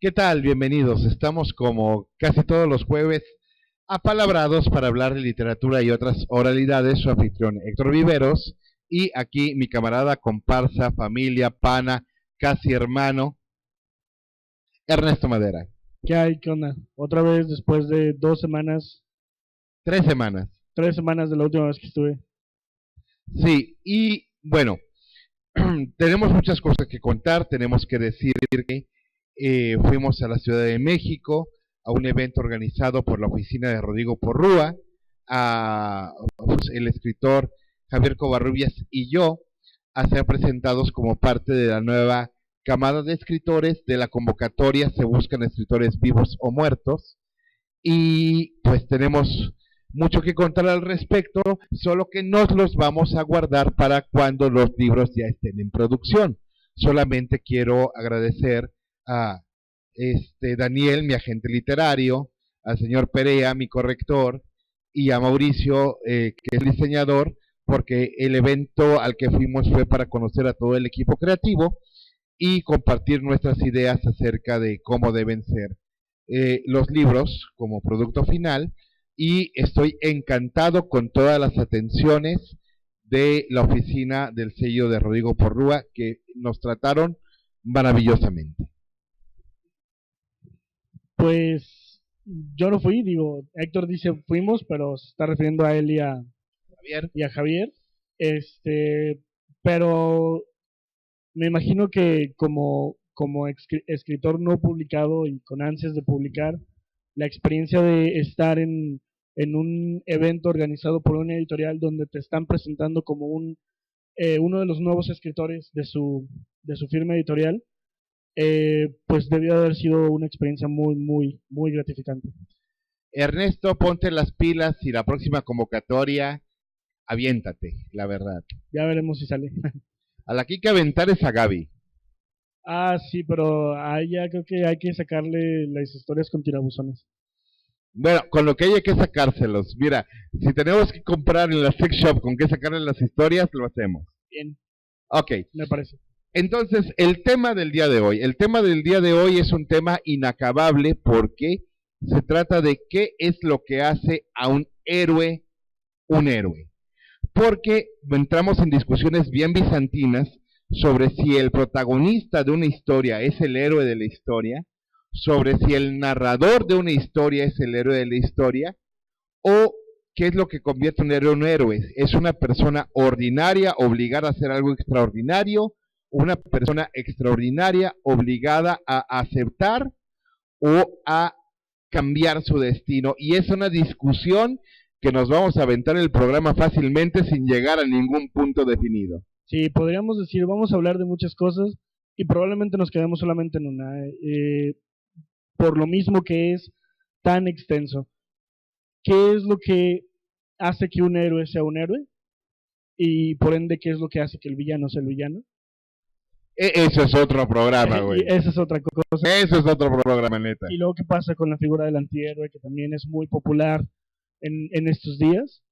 ¿Qué tal? Bienvenidos. Estamos como casi todos los jueves apalabrados para hablar de literatura y otras oralidades. Su anfitrión Héctor Viveros y aquí mi camarada, comparsa, familia, pana, casi hermano, Ernesto Madera. ¿Qué hay? ¿Qué onda? Otra vez después de 2 semanas, 3 semanas. 3 semanas de la última vez que estuve. Sí, y bueno, tenemos muchas cosas que contar. Tenemos que decir que fuimos a la Ciudad de México a un evento organizado por la oficina de Rodrigo Porrúa, el escritor Javier Covarrubias y yo, a ser presentados como parte de la nueva camada de escritores de la convocatoria Se Buscan Escritores Vivos o Muertos, y pues tenemos mucho que contar al respecto, solo que nos los vamos a guardar para cuando los libros ya estén en producción. Solamente quiero agradecer a Daniel, mi agente literario, al señor Perea, mi corrector, y a Mauricio, que es el diseñador, porque el evento al que fuimos fue para conocer a todo el equipo creativo y compartir nuestras ideas acerca de cómo deben ser los libros como producto final, y estoy encantado con todas las atenciones de la oficina del sello de Rodrigo Porrúa, que nos trataron maravillosamente. Pues yo no fui, digo, Héctor dice fuimos, pero se está refiriendo a él y a Javier. Pero me imagino que como escritor no publicado y con ansias de publicar, la experiencia de estar en un evento organizado por una editorial donde te están presentando como uno de los nuevos escritores de su firma editorial, pues debió haber sido una experiencia muy, muy, muy gratificante. Ernesto, ponte las pilas y la próxima convocatoria, aviéntate, la verdad. Ya veremos si sale. A la que hay que aventar es a Gaby. Ah, sí, pero ahí ya creo que hay que sacarle las historias con tirabuzones. Bueno, con lo que hay que sacárselos. Mira, si tenemos que comprar en la sex shop con qué sacarle las historias, lo hacemos. Bien. Ok. Me parece. Entonces, el tema del día de hoy. El tema del día de hoy es un tema inacabable porque se trata de qué es lo que hace a un héroe un héroe. Porque entramos en discusiones bien bizantinas sobre si el protagonista de una historia es el héroe de la historia, sobre si el narrador de una historia es el héroe de la historia, o qué es lo que convierte a un héroe en un héroe. ¿Es una persona ordinaria obligada a hacer algo extraordinario? ¿Una persona extraordinaria obligada a aceptar o a cambiar su destino? Y es una discusión que nos vamos a aventar el programa fácilmente sin llegar a ningún punto definido. Sí, podríamos decir, vamos a hablar de muchas cosas y probablemente nos quedemos solamente en una, por lo mismo que es tan extenso. ¿Qué es lo que hace que un héroe sea un héroe? Y por ende, ¿qué es lo que hace que el villano sea el villano? Eso es otro programa, güey. Esa es otra cosa. Eso es otro programa, neta. Y luego, ¿qué pasa con la figura del antihéroe, que también es muy popular en estos días?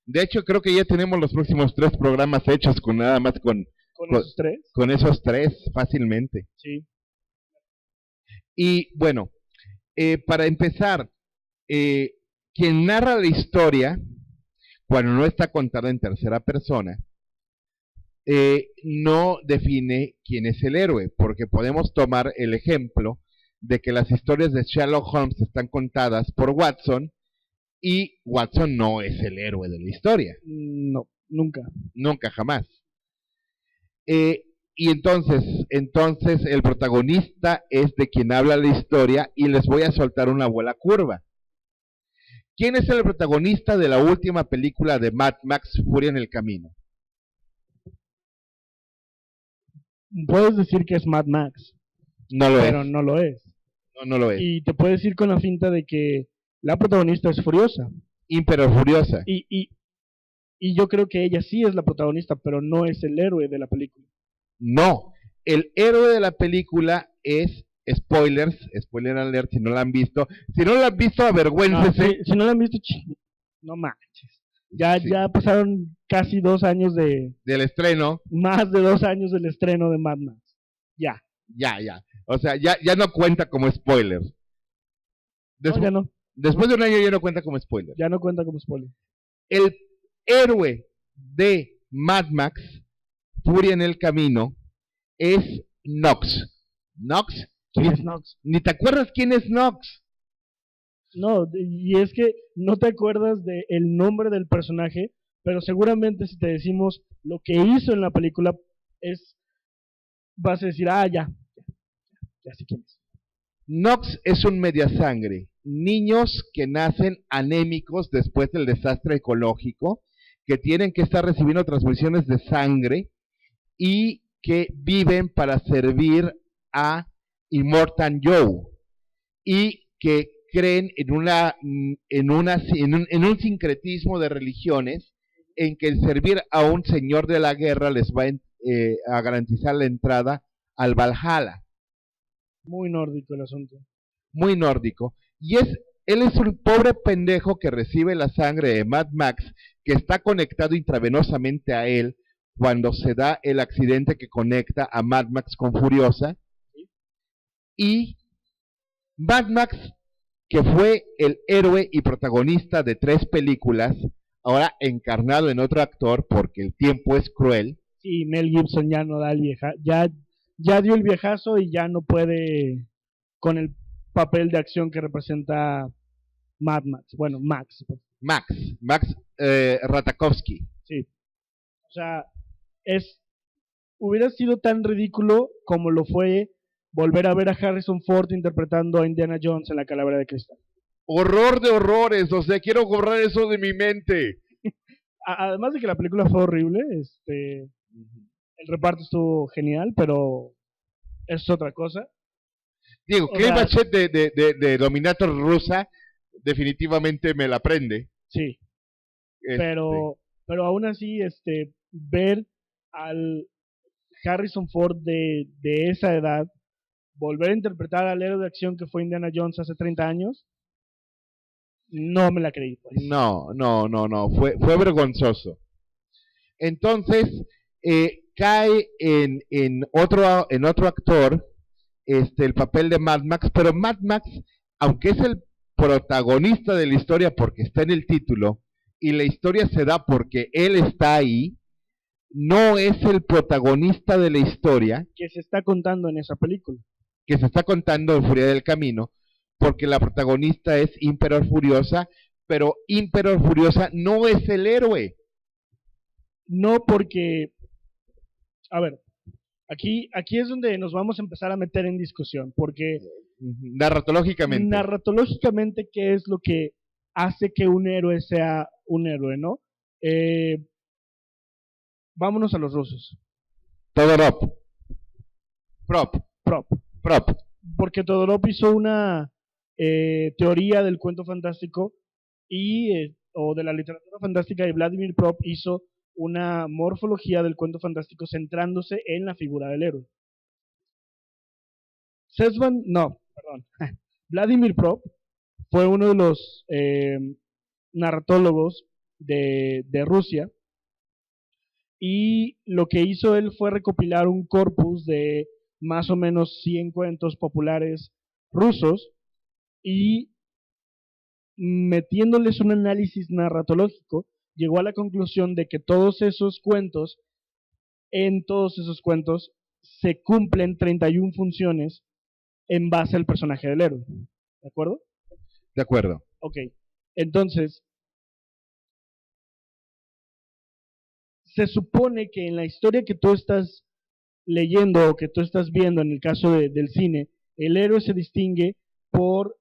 De hecho, creo que ya tenemos los próximos 3 programas hechos con nada más con esos 3. Con esos 3, fácilmente. Sí. Y bueno, para empezar, quien narra la historia, cuando no está contada en tercera persona, no define quién es el héroe, porque podemos tomar el ejemplo de que las historias de Sherlock Holmes están contadas por Watson, y Watson no es el héroe de la historia. No, nunca. Nunca, jamás. Y entonces el protagonista es de quien habla la historia, y les voy a soltar una bola curva. ¿Quién es el protagonista de la última película de Mad Max, Furia en el Camino? Puedes decir que es Mad Max. No lo pero es. no lo es. No lo es. Y te puedes ir con la finta de que la protagonista es Furiosa. Pero Furiosa. Y yo creo que ella sí es la protagonista, pero no es el héroe de la película. No, el héroe de la película es, spoiler alert si no la han visto. Si no la han visto, avergüéncese. No, si no la han visto, no manches. Ya pasaron casi 2 años del estreno. Más de 2 años del estreno de Mad Max. Ya. Ya. O sea, ya no cuenta como spoiler. No, ya no. Después de un año ya no cuenta como spoiler. Ya no cuenta como spoiler. El héroe de Mad Max, Furia en el Camino, es Nox. ¿Nox? ¿Quién es Nox? Ni te acuerdas quién es Nox. No, y es que no te acuerdas del nombre del personaje, pero seguramente si te decimos lo que hizo en la película, vas a decir, ya sé quién es. Nox es un mediasangre. Niños que nacen anémicos después del desastre ecológico, que tienen que estar recibiendo transfusiones de sangre y que viven para servir a Immortan Joe y que creen en un sincretismo de religiones en que el servir a un señor de la guerra les va a garantizar la entrada al Valhalla. Muy nórdico el asunto. Muy nórdico. Y él es un pobre pendejo que recibe la sangre de Mad Max, que está conectado intravenosamente a él cuando se da el accidente que conecta a Mad Max con Furiosa. Y Mad Max, que fue el héroe y protagonista de 3 películas, ahora encarnado en otro actor porque el tiempo es cruel. Sí, Mel Gibson ya no da el ya dio el viejazo y ya no puede con el papel de acción que representa Mad Max. Bueno, Max. Max Ratajkowski. Sí. O sea, hubiera sido tan ridículo como lo fue volver a ver a Harrison Ford interpretando a Indiana Jones en La Calavera de Cristal. Horror de horrores, o sea, quiero borrar eso de mi mente. Además de que la película fue horrible, el reparto estuvo genial, pero es otra cosa. Digo, Clay Bachet de Dominator rusa definitivamente me la prende. Sí. Pero aún así, ver al Harrison Ford de esa edad volver a interpretar al héroe de acción que fue Indiana Jones hace 30 años, no me la creí. Pues. No, fue vergonzoso. Entonces, cae en otro actor el papel de Mad Max, pero Mad Max, aunque es el protagonista de la historia porque está en el título, y la historia se da porque él está ahí, no es el protagonista de la historia que se está contando en esa película. Que se está contando en Furia del Camino, porque la protagonista es Imperor Furiosa, pero Imperor Furiosa no es el héroe. No, porque, a ver, aquí es donde nos vamos a empezar a meter en discusión, porque narratológicamente, ¿qué es lo que hace que un héroe sea un héroe, no? Vámonos a los rusos. Todorov. Prop. Porque Todorov hizo una teoría del cuento fantástico o de la literatura fantástica, y Vladimir Prop hizo una morfología del cuento fantástico centrándose en la figura del héroe. Vladimir Prop fue uno de los narratólogos de Rusia, y lo que hizo él fue recopilar un corpus de más o menos 100 cuentos populares rusos y metiéndoles un análisis narratológico llegó a la conclusión de que en todos esos cuentos se cumplen 31 funciones en base al personaje del héroe. ¿De acuerdo? De acuerdo. Ok, entonces se supone que en la historia que tú estás leyendo o que tú estás viendo, en el caso del cine, el héroe se distingue por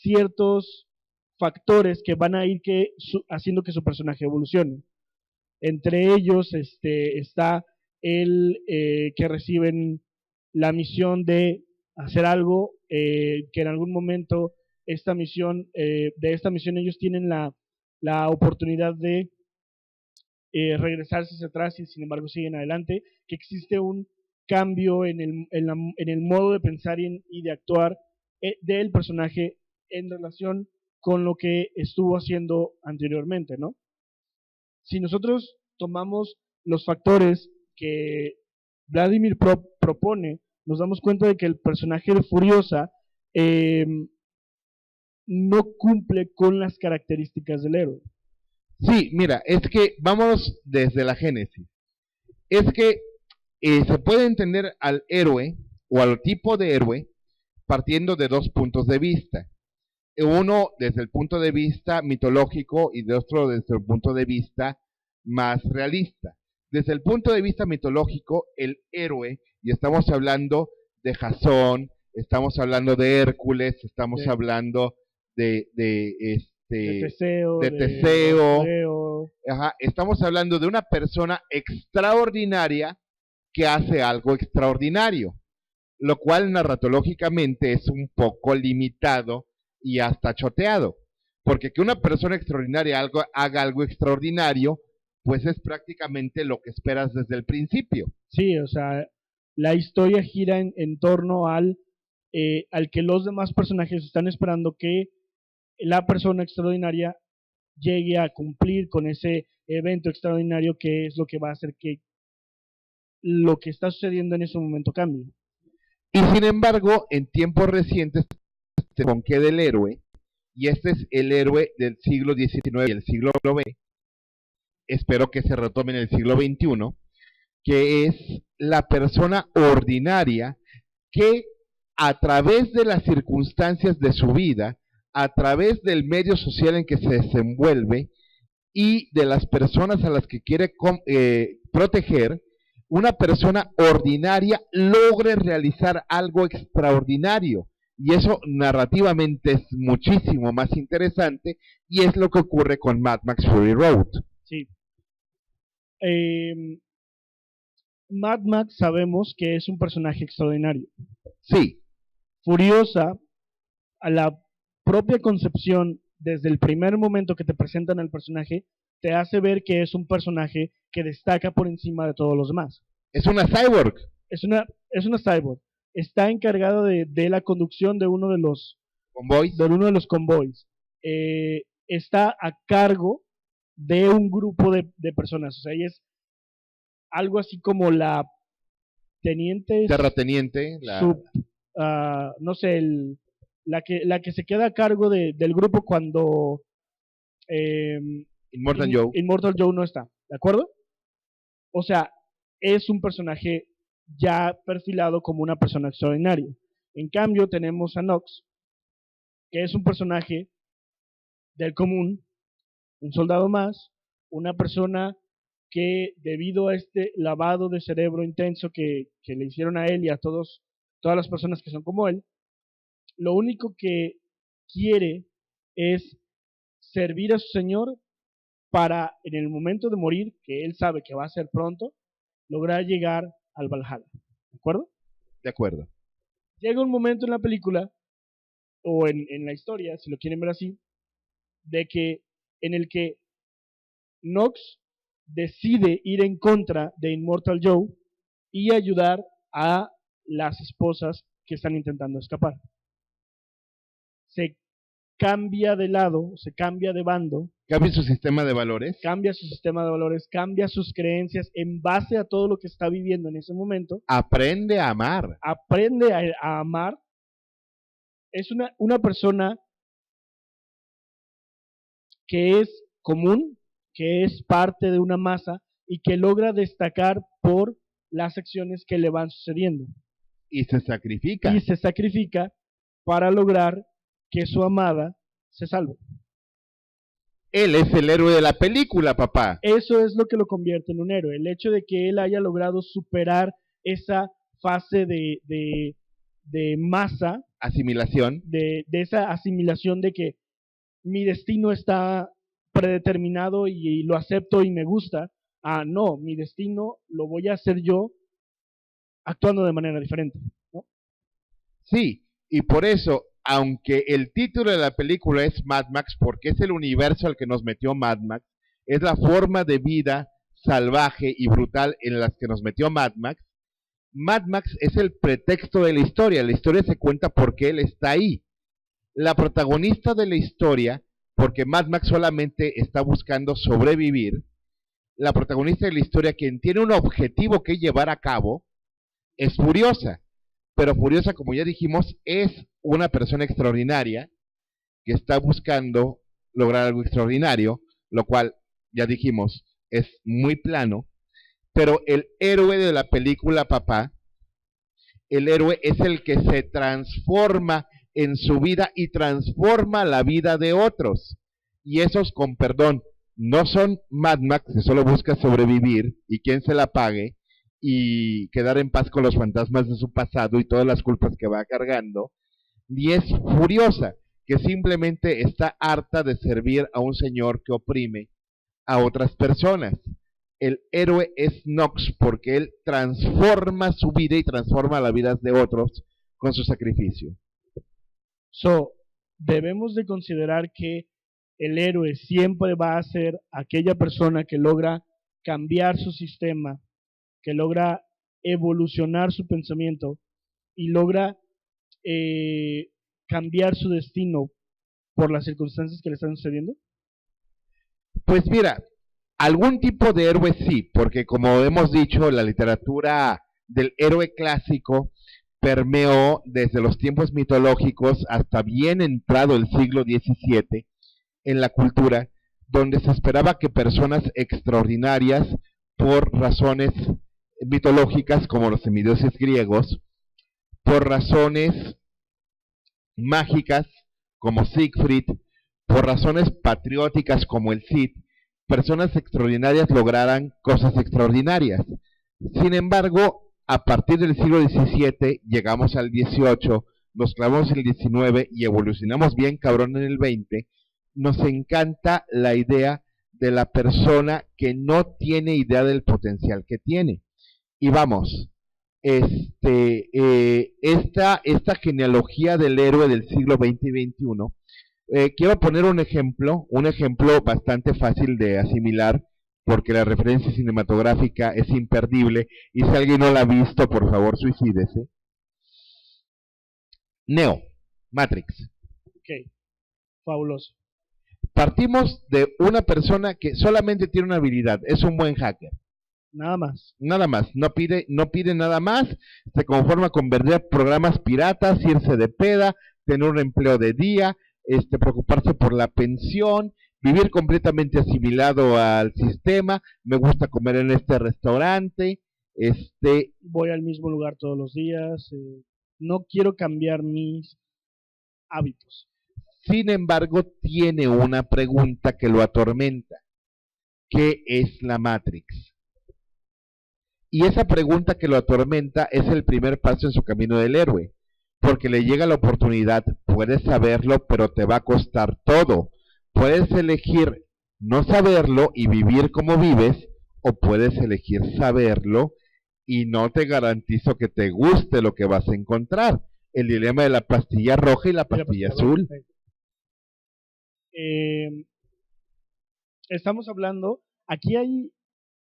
ciertos factores que van a ir haciendo que su personaje evolucione. Entre ellos está el que reciben la misión de hacer algo, que en algún momento de esta misión ellos tienen la oportunidad de regresarse hacia atrás y sin embargo siguen adelante, que existe un cambio en el modo de pensar y de actuar del personaje en relación con lo que estuvo haciendo anteriormente, ¿no? Si nosotros tomamos los factores que Vladimir propone nos damos cuenta de que el personaje de Furiosa no cumple con las características del héroe. Sí, mira, es que vamos desde la génesis. Es que se puede entender al héroe o al tipo de héroe partiendo de dos puntos de vista. Uno desde el punto de vista mitológico y de otro desde el punto de vista más realista. Desde el punto de vista mitológico, el héroe, y estamos hablando de Jasón, estamos hablando de Hércules, estamos hablando de Teseo, ajá, estamos hablando de una persona extraordinaria que hace algo extraordinario, lo cual narratológicamente es un poco limitado y hasta choteado, porque que una persona extraordinaria haga algo extraordinario, pues es prácticamente lo que esperas desde el principio. Sí, o sea, la historia gira en torno al que los demás personajes están esperando que la persona extraordinaria llegue a cumplir con ese evento extraordinario, que es lo que va a hacer que lo que está sucediendo en ese momento cambie. Y sin embargo, en tiempos recientes se conqué del héroe, y este es el héroe del siglo XIX y el siglo XX, espero que se retome en el siglo XXI, que es la persona ordinaria que a través de las circunstancias de su vida, a través del medio social en que se desenvuelve y de las personas a las que quiere proteger, una persona ordinaria logre realizar algo extraordinario. Y eso narrativamente es muchísimo más interesante, y es lo que ocurre con Mad Max Fury Road. Sí. Mad Max sabemos que es un personaje extraordinario. Sí. Furiosa, a la propia concepción, desde el primer momento que te presentan al personaje, te hace ver que es un personaje que destaca por encima de todos los demás. Es una cyborg. Es una cyborg. Está encargado de la conducción de uno de los convoys. Está a cargo de un grupo de personas. O sea, ella es algo así como la teniente, terrateniente, no sé, la que se queda a cargo del grupo cuando Immortal Joe no está, ¿de acuerdo? O sea, es un personaje ya perfilado como una persona extraordinaria. En cambio, tenemos a Nox, que es un personaje del común, un soldado más, una persona que debido a este lavado de cerebro intenso que le hicieron a él y a todas las personas que son como él, lo único que quiere es servir a su señor para, en el momento de morir, que él sabe que va a ser pronto, lograr llegar al Valhalla. ¿De acuerdo? De acuerdo. Llega un momento en la película, o en la historia, si lo quieren ver así, en el que Nox decide ir en contra de Immortal Joe y ayudar a las esposas que están intentando escapar. Se cambia de lado, se cambia de bando. Cambia su sistema de valores. Cambia su sistema de valores, cambia sus creencias en base a todo lo que está viviendo en ese momento. Aprende a amar. Aprende a amar. Es una persona que es común, que es parte de una masa y que logra destacar por las acciones que le van sucediendo. Y se sacrifica. Y se sacrifica para lograr que su amada se salve. Él es el héroe de la película, papá. Eso es lo que lo convierte en un héroe. El hecho de que él haya logrado superar esa fase de masa. Asimilación. De esa asimilación de que mi destino está predeterminado y lo acepto y me gusta. Ah, no, mi destino lo voy a hacer yo actuando de manera diferente, ¿no? Sí, y por eso, aunque el título de la película es Mad Max, porque es el universo al que nos metió Mad Max, es la forma de vida salvaje y brutal en la que nos metió Mad Max. Mad Max es el pretexto de la historia se cuenta porque él está ahí. La protagonista de la historia, porque Mad Max solamente está buscando sobrevivir, la protagonista de la historia, quien tiene un objetivo que llevar a cabo, es Furiosa. pero Furiosa, como ya dijimos, es una persona extraordinaria que está buscando lograr algo extraordinario, lo cual, ya dijimos, es muy plano, pero el héroe de la película Papá, el héroe es el que se transforma en su vida y transforma la vida de otros. Y esos, con perdón, no son Mad Max, que solo busca sobrevivir y quien se la pague y quedar en paz con los fantasmas de su pasado y todas las culpas que va cargando, ni es Furiosa, que simplemente está harta de servir a un señor que oprime a otras personas. El héroe es Nox porque él transforma su vida y transforma las vidas de otros con su sacrificio. So, debemos de considerar que el héroe siempre va a ser aquella persona que logra cambiar su sistema, que logra evolucionar su pensamiento y logra eh, cambiar su destino por las circunstancias que le están sucediendo. Pues mira, algún tipo de héroe sí, porque como hemos dicho, la literatura del héroe clásico permeó desde los tiempos mitológicos hasta bien entrado el siglo XVII en la cultura, donde se esperaba que personas extraordinarias, por razones mitológicas como los semidioses griegos, por razones mágicas como Siegfried, por razones patrióticas como el Cid, personas extraordinarias lograran cosas extraordinarias. Sin embargo, a partir del siglo XVII llegamos al XVIII, nos clavamos en el XIX y evolucionamos bien cabrón en el XX, nos encanta la idea de la persona que no tiene idea del potencial que tiene. Y vamos, esta genealogía del héroe del siglo XX y XXI, quiero poner un ejemplo bastante fácil de asimilar, porque la referencia cinematográfica es imperdible, y si alguien no la ha visto, por favor, suicídese. Neo, Matrix. Ok, fabuloso. Partimos de una persona que solamente tiene una habilidad, es un buen hacker. Nada más. Nada más, no pide nada más, se conforma con vender programas piratas, irse de peda, tener un empleo de día, preocuparse por la pensión, vivir completamente asimilado al sistema, me gusta comer en este restaurante, voy al mismo lugar todos los días, no quiero cambiar mis hábitos. Sin embargo, tiene una pregunta que lo atormenta. ¿Qué es la Matrix? Y esa pregunta que lo atormenta es el primer paso en su camino del héroe, porque le llega la oportunidad, puedes saberlo, pero te va a costar todo. Puedes elegir no saberlo y vivir como vives, o puedes elegir saberlo y no te garantizo que te guste lo que vas a encontrar. El dilema de la pastilla roja y la pastilla azul. Estamos hablando, aquí hay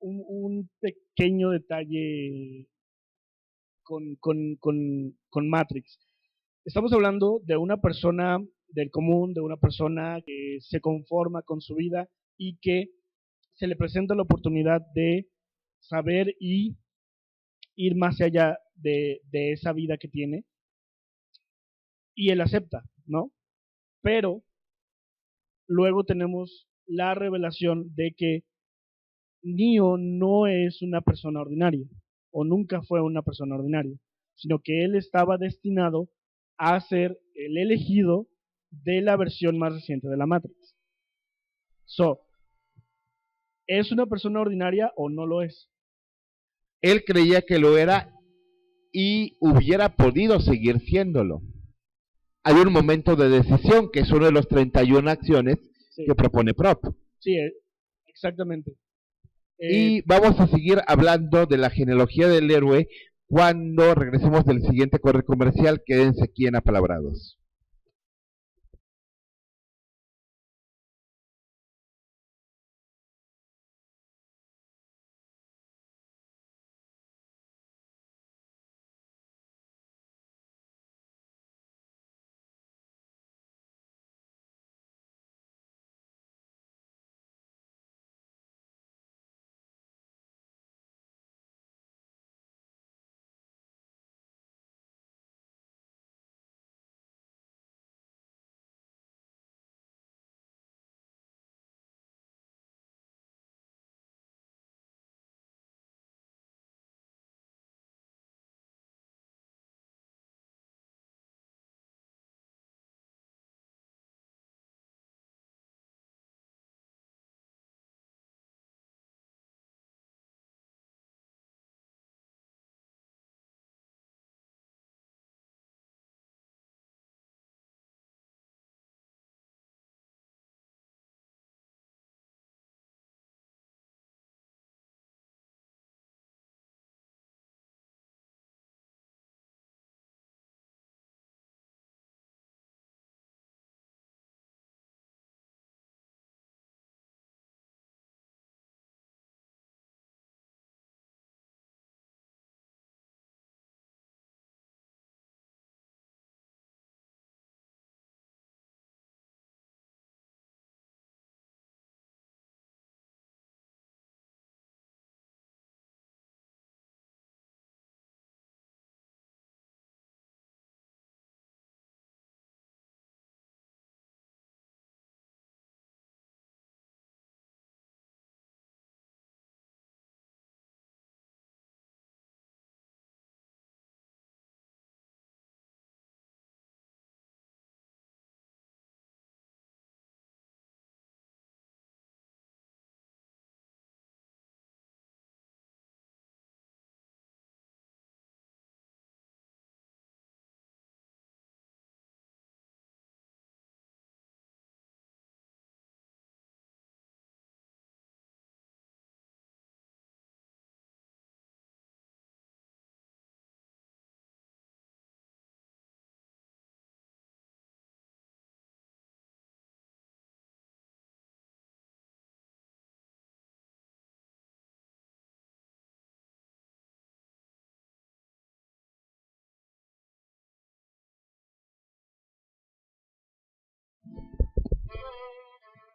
un pequeño detalle con Matrix. Estamos hablando de una persona del común, de una persona que se conforma con su vida y que se le presenta la oportunidad de saber y ir más allá de esa vida que tiene, y él acepta, ¿no? Pero luego tenemos la revelación de que Neo no es una persona ordinaria, o nunca fue una persona ordinaria, sino que él estaba destinado a ser el elegido de la versión más reciente de la Matrix. So, ¿es una persona ordinaria o no lo es? Él creía que lo era y hubiera podido seguir siéndolo. Hay un momento de decisión, que es uno de los 31 acciones que propone Prop. Sí, exactamente. Y vamos a seguir hablando de la genealogía del héroe cuando regresemos del siguiente corte comercial. Quédense aquí en Apalabrados.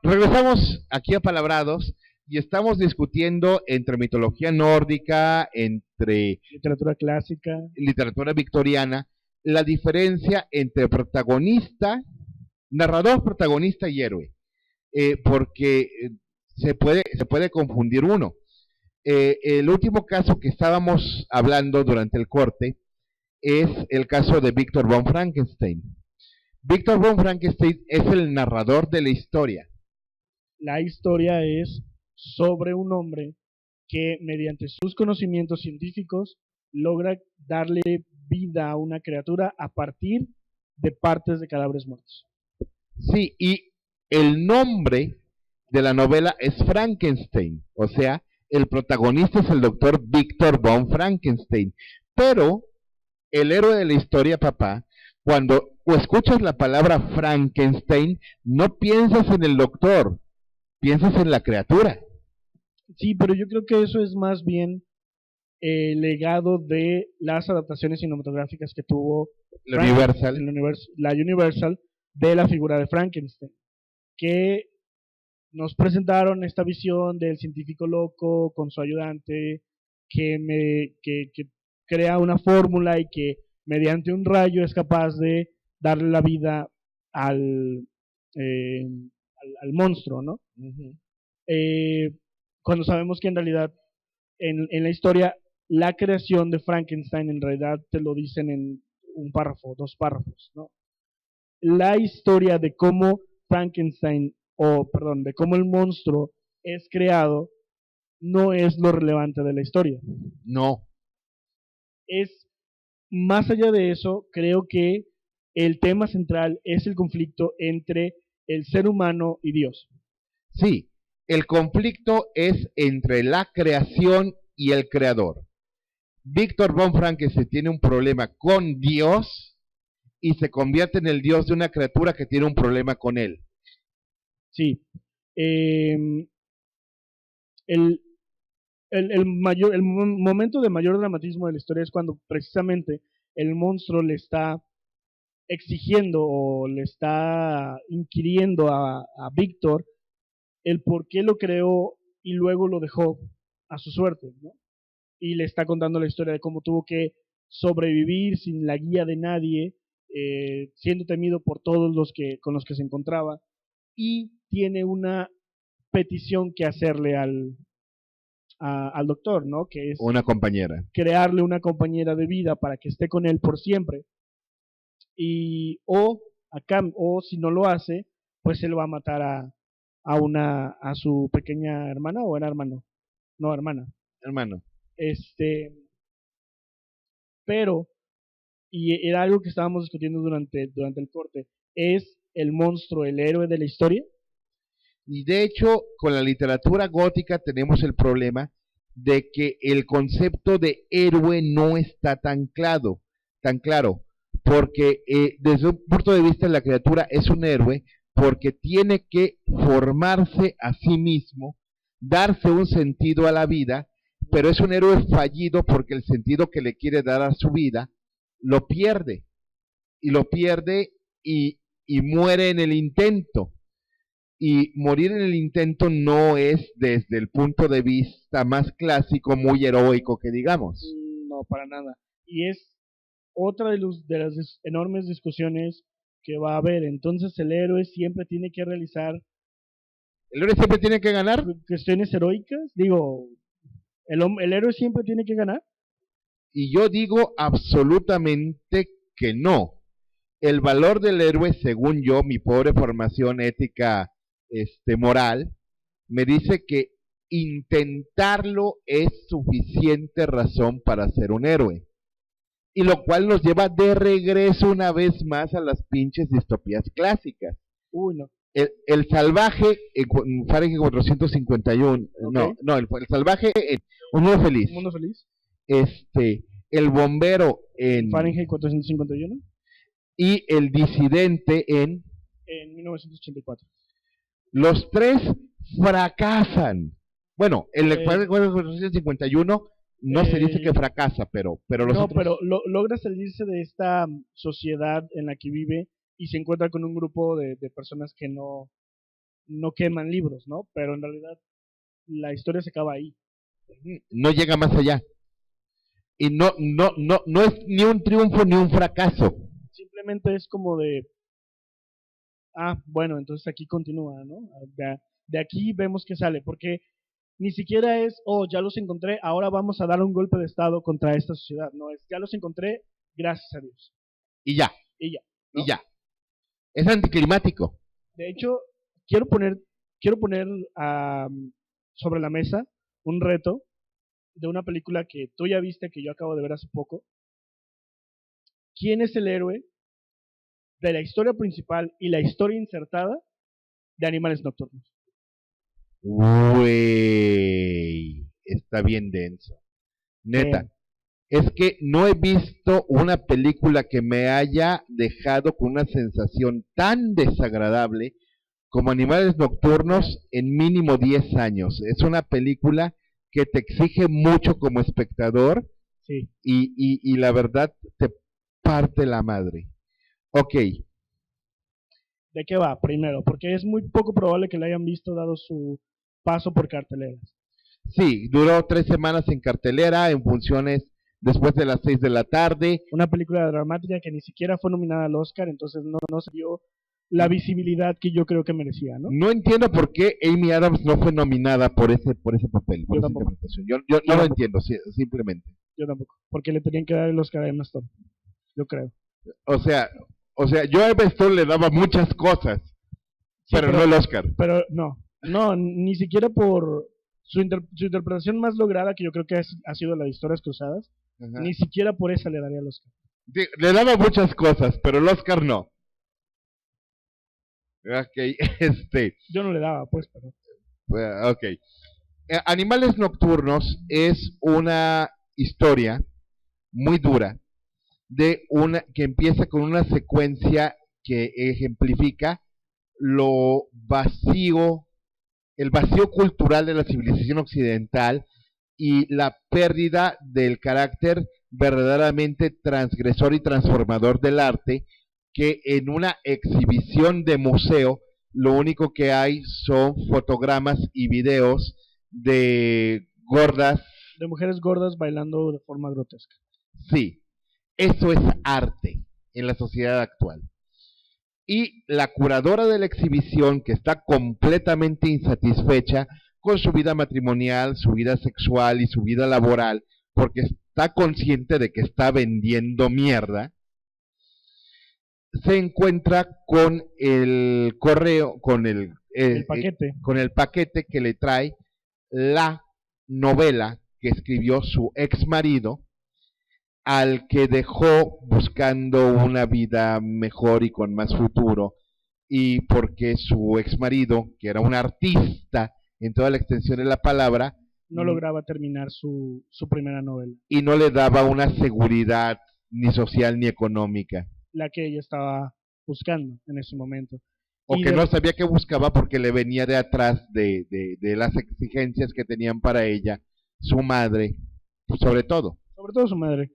Regresamos aquí a Palabrados y estamos discutiendo entre mitología nórdica, entre Literatura clásica. literatura victoriana, la diferencia entre protagonista, narrador, protagonista y héroe. Porque se puede confundir uno. El último caso que estábamos hablando durante el corte es el caso de Victor von Frankenstein. Victor von Frankenstein es el narrador de la historia. La historia es sobre un hombre que mediante sus conocimientos científicos logra darle vida a una criatura a partir de partes de cadáveres muertos. Sí, y el nombre de la novela es Frankenstein, o sea, el protagonista es el doctor Victor von Frankenstein, pero el héroe de la historia, papá, cuando escuchas la palabra Frankenstein, no piensas en el doctor, piensas en la criatura. Sí, pero yo creo que eso es más bien legado de las adaptaciones cinematográficas que tuvo La Universal. la Universal de la figura de Frankenstein, que nos presentaron esta visión del científico loco con su ayudante que crea una fórmula y que mediante un rayo es capaz de darle la vida al, al monstruo, ¿no? Uh-huh. Cuando sabemos que en realidad en la historia la creación de Frankenstein en realidad te lo dicen en un párrafo, 2 párrafos, ¿no? La historia de cómo Frankenstein, de cómo el monstruo es creado, no es lo relevante de la historia. No. Es más allá de eso, creo que el tema central es el conflicto entre el ser humano y Dios. Sí, el conflicto es entre la creación y el creador. Victor von Frankenstein tiene un problema con Dios y se convierte en el Dios de una criatura que tiene un problema con él. Sí. El momento de mayor dramatismo de la historia es cuando precisamente el monstruo le está exigiendo o le está inquiriendo a Víctor el por qué lo creó y luego lo dejó a su suerte, ¿no? Y le está contando la historia de cómo tuvo que sobrevivir sin la guía de nadie, siendo temido por todos con los que se encontraba, y tiene una petición que hacerle al doctor, ¿no? Que es una compañera. Crearle una compañera de vida para que esté con él por siempre. Y o si no lo hace, pues él va a matar a su pequeña hermana, o era hermano. No, hermana. Hermano. Pero, y era algo que estábamos discutiendo durante el corte, ¿es el monstruo el héroe de la historia? Y de hecho, con la literatura gótica tenemos el problema de que el concepto de héroe no está tan claro, porque desde un punto de vista la criatura es un héroe porque tiene que formarse a sí mismo, darse un sentido a la vida, pero es un héroe fallido porque el sentido que le quiere dar a su vida lo pierde, y muere en el intento. Y morir en el intento no es desde el punto de vista más clásico, muy heroico que digamos. No, para nada. Y es otra de las enormes discusiones que va a haber. Entonces el héroe siempre tiene que realizar... ¿El héroe siempre tiene que ganar? Cuestiones heroicas. Digo, ¿el héroe siempre tiene que ganar? Y yo digo absolutamente que no. El valor del héroe, según yo, mi pobre formación ética moral, me dice que intentarlo es suficiente razón para ser un héroe. Y lo cual nos lleva de regreso una vez más a las pinches distopías clásicas. Uy, no. El salvaje en Fahrenheit 451, okay. el salvaje en Un Mundo Feliz. ¿Un Mundo Feliz? El bombero en Fahrenheit 451. Y el disidente en 1984. Los tres fracasan. Bueno, el 451 no se dice que fracasa, pero los no, otros... pero logra salirse de esta sociedad en la que vive y se encuentra con un grupo de personas que no no queman libros, ¿no? Pero en realidad la historia se acaba ahí. No llega más allá. Y no es ni un triunfo ni un fracaso. Simplemente es como de, bueno, entonces aquí continúa, ¿no? De aquí vemos que sale, porque ni siquiera es, ya los encontré, ahora vamos a dar un golpe de estado contra esta sociedad. No, es, ya los encontré, gracias a Dios. Y ya. Y ya. ¿no? Y ya. Es anticlimático. De hecho, quiero poner sobre la mesa un reto de una película que tú ya viste, que yo acabo de ver hace poco. ¿Quién es el héroe de la historia principal y la historia insertada de Animales Nocturnos? Güey, está bien denso. Neta, es que no he visto una película que me haya dejado con una sensación tan desagradable como Animales Nocturnos en mínimo 10 años. Es una película que te exige mucho como espectador, sí. y la verdad te parte la madre. Ok. ¿De qué va? Primero, porque es muy poco probable que la hayan visto dado su paso por carteleras. Sí, duró 3 semanas en cartelera, en funciones después de las 6 de la tarde. Una película dramática que ni siquiera fue nominada al Oscar, entonces no se dio la visibilidad que yo creo que merecía, ¿no? No entiendo por qué Amy Adams no fue nominada por ese papel, por esa interpretación. Yo no lo entiendo, simplemente. Yo tampoco, porque le tenían que dar el Oscar a Emma Stone, yo creo. O sea, yo a Emma Stone le daba muchas cosas, sí, pero no el Oscar. Pero no, ni siquiera por su interpretación más lograda, que yo creo que ha sido la de Historias Cruzadas, ajá, ni siquiera por esa le daría el Oscar. Le daba muchas cosas, pero el Oscar no. Ok, yo no le daba, pues, pero... Ok. Animales Nocturnos es una historia muy dura que empieza con una secuencia que ejemplifica el vacío cultural de la civilización occidental y la pérdida del carácter verdaderamente transgresor y transformador del arte, que en una exhibición de museo lo único que hay son fotogramas y videos de mujeres gordas bailando de forma grotesca. Sí, eso es arte en la sociedad actual. Y la curadora de la exhibición, que está completamente insatisfecha con su vida matrimonial, su vida sexual y su vida laboral, porque está consciente de que está vendiendo mierda, se encuentra con el correo, con el paquete que le trae la novela que escribió su ex marido, al que dejó buscando una vida mejor y con más futuro, y porque su ex marido, que era un artista en toda la extensión de la palabra, no lograba terminar su primera novela. Y no le daba una seguridad ni social ni económica. La que ella estaba buscando en ese momento. O que no sabía qué buscaba porque le venía de atrás de las exigencias que tenían para ella su madre, sobre todo. Sobre todo su madre.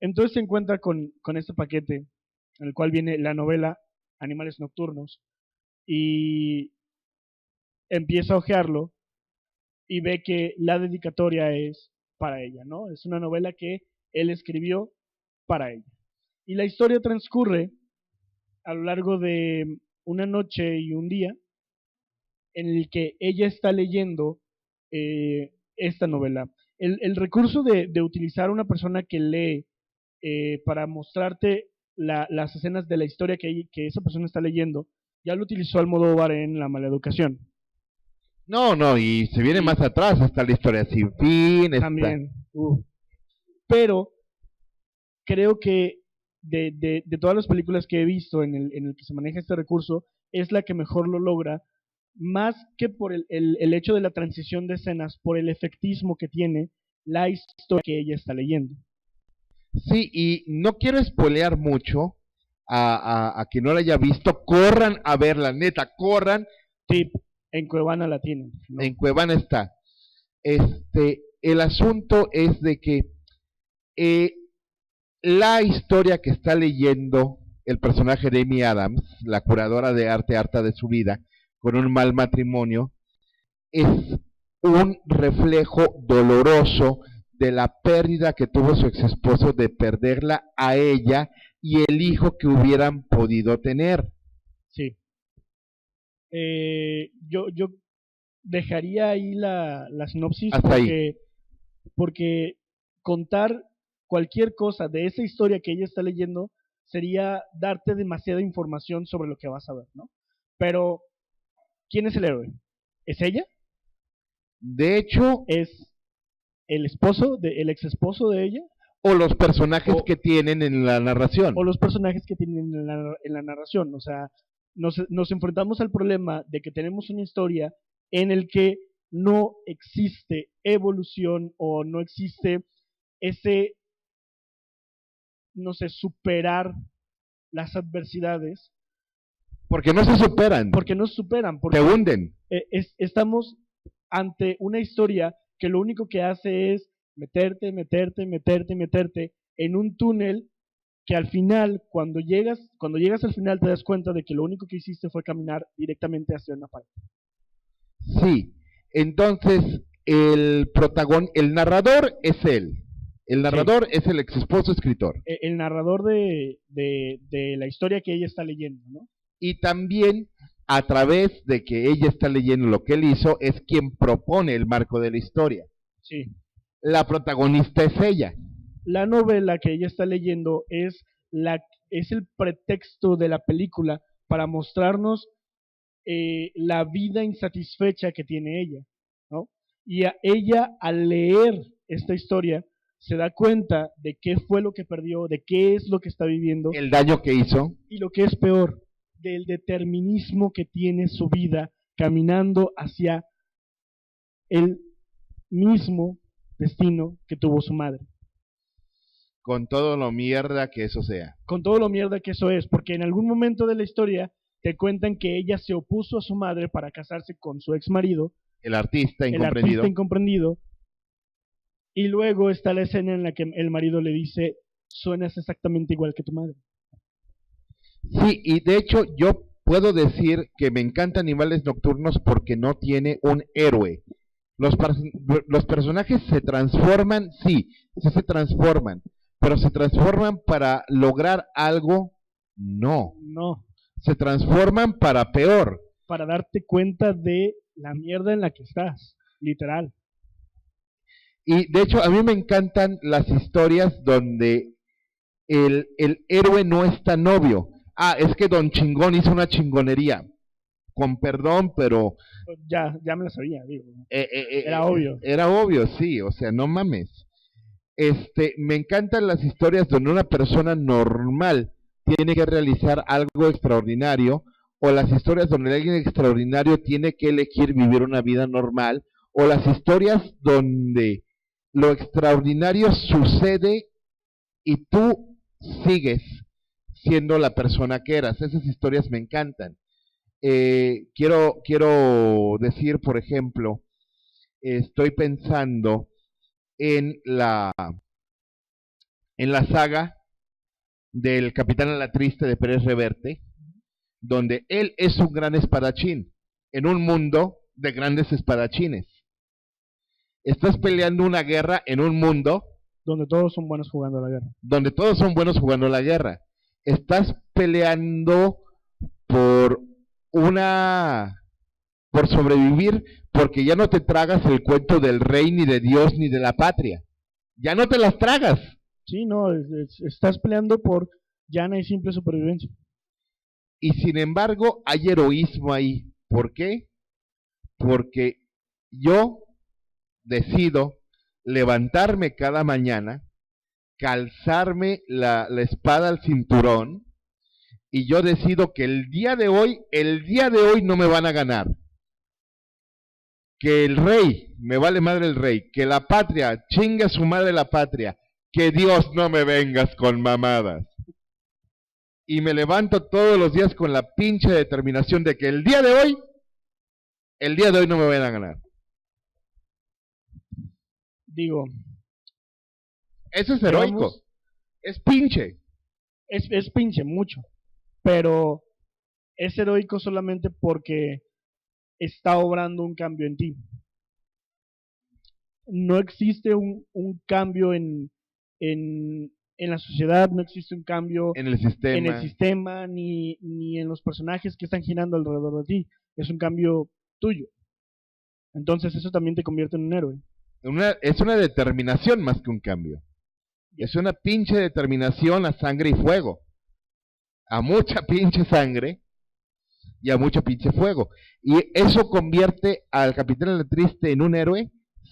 Entonces se encuentra con este paquete en el cual viene la novela Animales Nocturnos y empieza a hojearlo y ve que la dedicatoria es para ella, ¿no? Es una novela que él escribió para ella. Y la historia transcurre a lo largo de una noche y un día en el que ella está leyendo esta novela. El recurso de utilizar una persona que lee para mostrarte las escenas de la historia que esa persona está leyendo, ya lo utilizó Almodóvar en La Maleducación. No, y se viene más atrás, hasta La Historia Sin Fin. También. Pero creo que de todas las películas que he visto en el que se maneja este recurso, es la que mejor lo logra, más que por el hecho de la transición de escenas, por el efectismo que tiene la historia que ella está leyendo. Sí, y no quiero spoilear mucho a quien no la haya visto. Corran a verla, neta, corran. Sí, en Cuevana la tienen, ¿no? En Cuevana está. El asunto es de que la historia que está leyendo el personaje de Amy Adams, la curadora de arte harta de su vida, con un mal matrimonio, es un reflejo doloroso de la pérdida que tuvo su ex esposo de perderla a ella y el hijo que hubieran podido tener. Sí. Yo dejaría ahí la sinopsis Hasta ahí. porque contar cualquier cosa de esa historia que ella está leyendo sería darte demasiada información sobre lo que vas a ver, ¿no? Pero, ¿quién es el héroe? ¿Es ella? De hecho, ¿Es el ex esposo de ella? o los personajes O- que tienen en la narración. ¿O los personajes que tienen en la narración? O sea, nos enfrentamos al problema de que tenemos una historia en el que no existe evolución o no existe ese, no sé, superar las adversidades, Porque no se superan, porque no se superan, te porque hunden. estamos ante una historia que lo único que hace es meterte, meterte, meterte, meterte en un túnel que al final, cuando llegas al final te das cuenta de que lo único que hiciste fue caminar directamente hacia una pared. Sí, entonces el narrador es él. El Sí, narrador es el ex esposo escritor. el narrador de la historia que ella está leyendo, ¿no? Y también a través de que ella está leyendo lo que él hizo, es quien propone el marco de la historia. Sí. La protagonista es ella. La novela que ella está leyendo es el pretexto de la película para mostrarnos la vida insatisfecha que tiene ella, ¿no? Y ella, al leer esta historia, se da cuenta de qué fue lo que perdió, de qué es lo que está viviendo, El daño que hizo. y lo que es peor, del determinismo que tiene su vida caminando hacia el mismo destino que tuvo su madre. Con todo lo mierda que eso sea. Con todo lo mierda que eso es, porque en algún momento de la historia te cuentan que ella se opuso a su madre para casarse con su ex marido, El artista el incomprendido. artista incomprendido, y luego está la escena en la que el marido le dice, suenas exactamente igual que tu madre. Sí, y de hecho yo puedo decir que me encanta Animales Nocturnos porque no tiene un héroe. Los personajes se transforman, sí, sí se transforman, pero se transforman para lograr algo, no. No, Se transforman para peor. para darte cuenta de la mierda en la que estás, literal. Y de hecho a mí me encantan las historias donde el héroe no es tan obvio. Ah, es que Don Chingón hizo una chingonería. Con perdón, pero Ya me lo sabía, digo. Era obvio. Era obvio, sí, o sea, no mames. Me encantan las historias donde una persona normal tiene que realizar algo extraordinario, o las historias donde alguien extraordinario tiene que elegir vivir una vida normal, o las historias donde lo extraordinario sucede y tú sigues siendo la persona que eras. Esas historias me encantan. Quiero decir, por ejemplo, estoy pensando en la saga del Capitán a la Triste de Pérez Reverte, donde él es un gran espadachín en un mundo de grandes espadachines. Estás peleando una guerra en un mundo Donde todos son buenos jugando a la guerra. donde todos son buenos jugando la guerra. Estás peleando por por sobrevivir, porque ya no te tragas el cuento del rey, ni de Dios, ni de la patria. Ya no te las tragas. Sí, no, estás peleando por llana y simple supervivencia. Y sin embargo, hay heroísmo ahí. ¿Por qué? Porque yo decido levantarme cada mañana, calzarme la espada al cinturón, y yo decido que el día de hoy no me van a ganar. Que el rey, me vale madre el rey, que la patria, chinga su madre la patria, que Dios no me vengas con mamadas. Y me levanto todos los días con la pinche determinación de que el día de hoy no me van a ganar. Digo, Eso es heroico. vamos, Es pinche. es pinche mucho, pero es heroico solamente porque está obrando un cambio en ti. No existe un cambio en la sociedad, no existe un cambio en el en el sistema. sistema, ni en los personajes que están girando alrededor de ti. Es un cambio tuyo. Entonces eso también te convierte en un héroe. Es una determinación más que un cambio. Es una pinche determinación a sangre y fuego. A mucha pinche sangre y a mucho pinche fuego. ¿Y eso convierte al Capitán Triste en un héroe?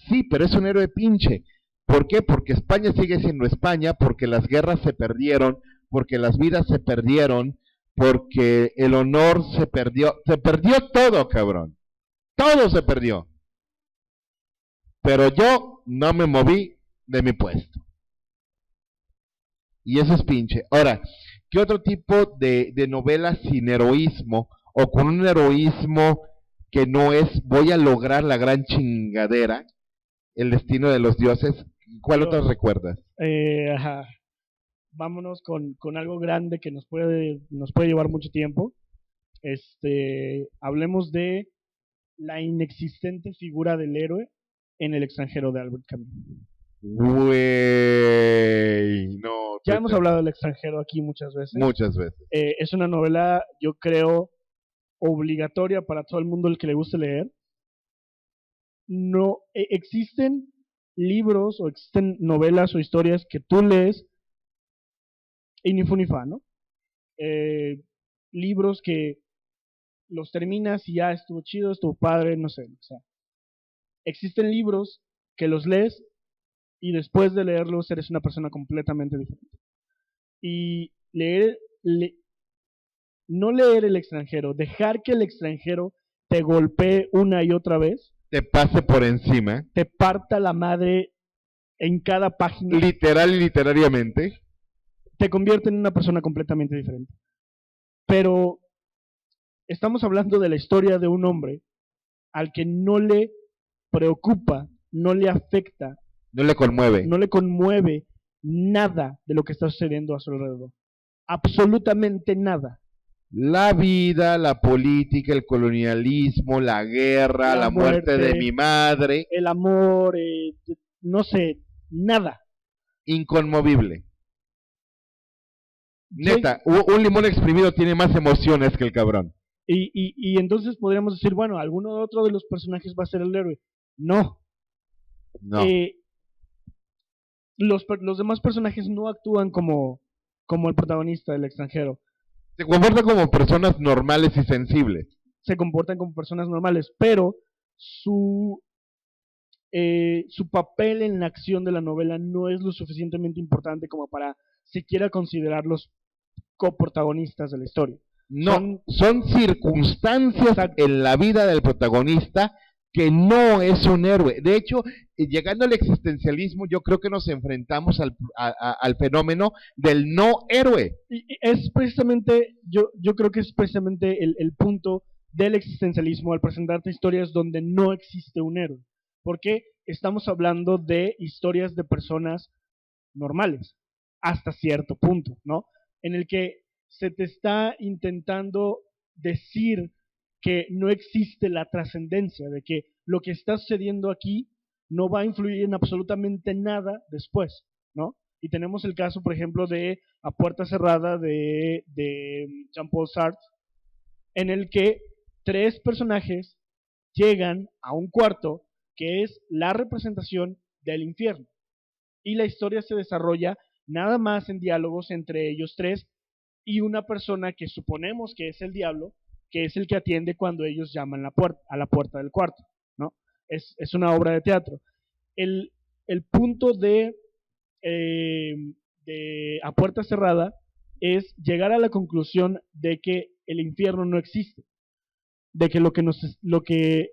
Sí, pero es un héroe pinche. ¿Por qué? Porque España sigue siendo España, porque las guerras se perdieron, porque las vidas se perdieron, porque el honor se perdió todo, cabrón. Todo se perdió. Pero yo no me moví de mi puesto. Y eso es pinche. Ahora, ¿qué otro tipo de novela sin heroísmo o con un heroísmo que no es voy a lograr la gran chingadera, el destino de los dioses? ¿Cuál otras recuerdas? Ajá. Vámonos con algo grande que nos puede llevar mucho tiempo. Hablemos de la inexistente figura del héroe en El extranjero de Albert Camus. Güey, no. Ya hemos hablado del extranjero aquí muchas veces. Muchas veces. Es una novela, yo creo, obligatoria para todo el mundo el que le guste leer. No existen libros o existen novelas o historias que tú lees y ni fu ni fa, ¿no? Libros que los terminas y ya estuvo chido, estuvo padre, no sé. O sea, existen libros que los lees y después de leerlos eres una persona completamente diferente. Y no leer El extranjero, dejar que El extranjero te golpee una y otra vez, te pase por encima, te parta la madre en cada página, literal y literariamente, te convierte en una persona completamente diferente. Pero estamos hablando de la historia de un hombre al que no le preocupa, no le afecta, no le conmueve nada de lo que está sucediendo a su alrededor. Absolutamente nada. La vida, la política, el colonialismo, la guerra, la muerte de mi madre. El amor, no sé, nada. Inconmovible. Neta, un limón exprimido tiene más emociones que el cabrón. Y entonces podríamos decir, bueno, ¿alguno otro de los personajes va a ser el héroe? No. Los demás personajes no actúan como el protagonista del extranjero. Se comportan como personas normales y sensibles. Se comportan como personas normales, pero su papel en la acción de la novela no es lo suficientemente importante como para siquiera considerarlos coprotagonistas de la historia. No, son circunstancias en la vida del protagonista que no es un héroe. De hecho, llegando al existencialismo, yo creo que nos enfrentamos al fenómeno del no héroe. Y es precisamente, yo creo que es precisamente el punto del existencialismo al presentarte historias donde no existe un héroe. Porque estamos hablando de historias de personas normales, hasta cierto punto, ¿no? En el que se te está intentando decir que no existe la trascendencia, de que lo que está sucediendo aquí no va a influir en absolutamente nada después, ¿no? Y tenemos el caso, por ejemplo, de A Puerta Cerrada de Jean-Paul Sartre, en el que 3 personajes llegan a un cuarto que es la representación del infierno. Y la historia se desarrolla nada más en diálogos entre ellos 3 y una persona que suponemos que es el diablo, que es el que atiende cuando ellos llaman a la puerta del cuarto, ¿no? Es una obra de teatro. El punto de A Puerta Cerrada es llegar a la conclusión de que el infierno no existe, de que lo que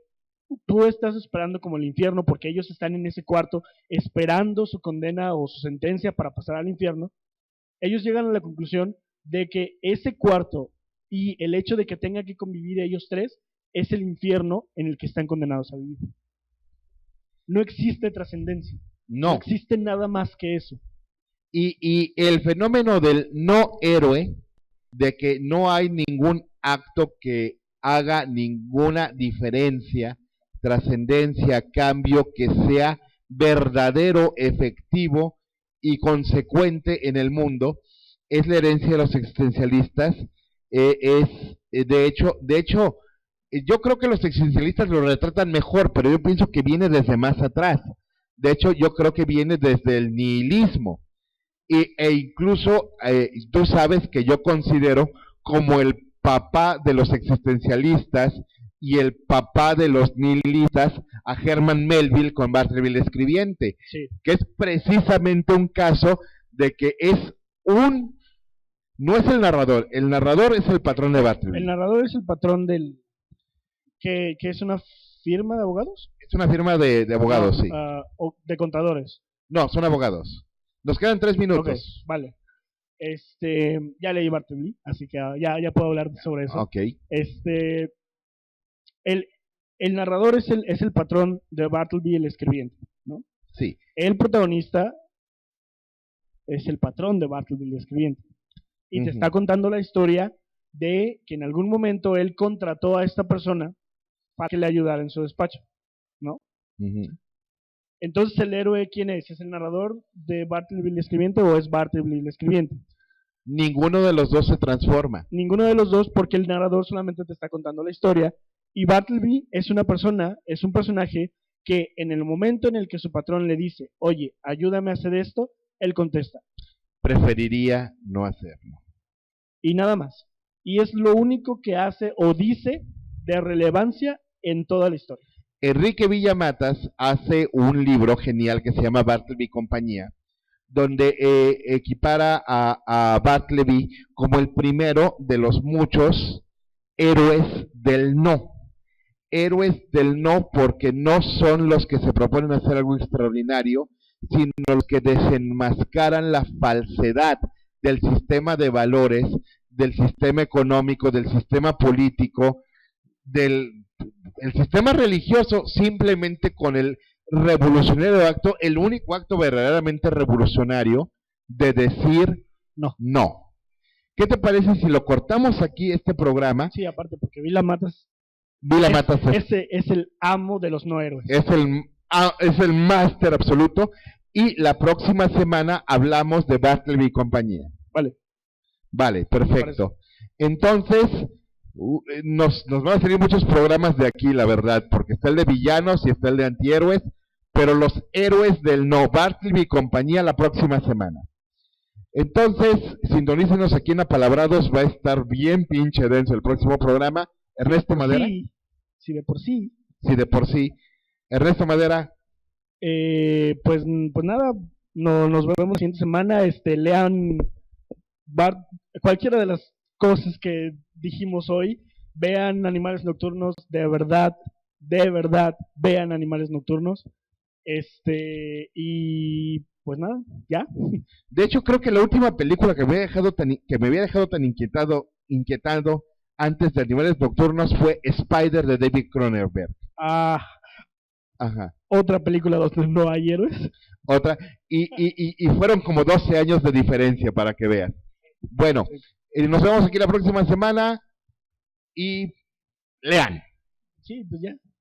tú estás esperando como el infierno, porque ellos están en ese cuarto esperando su condena o su sentencia para pasar al infierno, ellos llegan a la conclusión de que ese cuarto y el hecho de que tengan que convivir ellos 3 es el infierno en el que están condenados a vivir. No existe trascendencia. No existe nada más que eso. Y el fenómeno del no héroe, de que no hay ningún acto que haga ninguna diferencia, trascendencia, cambio que sea verdadero, efectivo y consecuente en el mundo, es la herencia de los existencialistas. De hecho, yo creo que los existencialistas lo retratan mejor, pero yo pienso que viene desde más atrás. De hecho, yo creo que viene desde el nihilismo. Incluso tú sabes que yo considero como el papá de los existencialistas y el papá de los nihilistas a Herman Melville con Bartleby el Escribiente, Sí. que es precisamente un caso de que no es el narrador es el patrón de Bartleby. El narrador es el patrón que es una firma de abogados. Es una firma de abogados, No, sí. O de contadores. No, son abogados. Nos quedan 3 minutos. Okay, vale. Ya leí Bartleby, así que ya puedo hablar sobre eso. Ok. El narrador es el patrón de Bartleby el Escribiente, ¿no? Sí. El protagonista es el patrón de Bartleby el Escribiente. Y te está contando la historia de que en algún momento él contrató a esta persona para que le ayudara en su despacho, ¿no? Entonces, ¿el héroe quién es? ¿Es el narrador de Bartleby el Escribiente o es Bartleby el Escribiente? Ninguno de los dos se transforma. Ninguno de los dos, porque el narrador solamente te está contando la historia. Y Bartleby es un personaje que en el momento en el que su patrón le dice, oye, ayúdame a hacer esto, él contesta. Preferiría no hacerlo. Y nada más. Y es lo único que hace o dice de relevancia en toda la historia. Enrique Villamatas hace un libro genial que se llama Bartleby y compañía, donde equipara a Bartleby como el primero de los muchos héroes del no. Héroes del no porque no son los que se proponen hacer algo extraordinario, sino los que desenmascaran la falsedad del sistema de valores, del sistema económico, del sistema político, del sistema religioso, simplemente con el revolucionario acto, el único acto verdaderamente revolucionario de decir no. ¿Qué te parece si lo cortamos aquí este programa? Sí, aparte porque Villamatas es el amo de los no héroes. Es el máster absoluto. Y la próxima semana hablamos de Bartleby y compañía. Vale, perfecto. Entonces, nos van a salir muchos programas de aquí, la verdad, porque está el de villanos y está el de antihéroes, pero los héroes del no, Bartleby y compañía, la próxima semana. Entonces, sintonícenos aquí en Apalabrados, va a estar bien pinche denso el próximo programa. Ernesto Madera. Sí, de por sí. Sí, de por sí. Ernesto Madera. Pues nada, nos vemos la siguiente semana. Lean cualquiera de las cosas que dijimos hoy. Vean Animales Nocturnos, de verdad, vean Animales Nocturnos. Y pues nada, ya. De hecho, creo que la última película que me había dejado tan inquietado antes de Animales Nocturnos fue Spider de David Cronenberg. Ajá. Otra película donde no hay héroes. Otra, y fueron como 12 años de diferencia para que vean. Bueno, nos vemos aquí la próxima semana y lean. Sí, pues ya.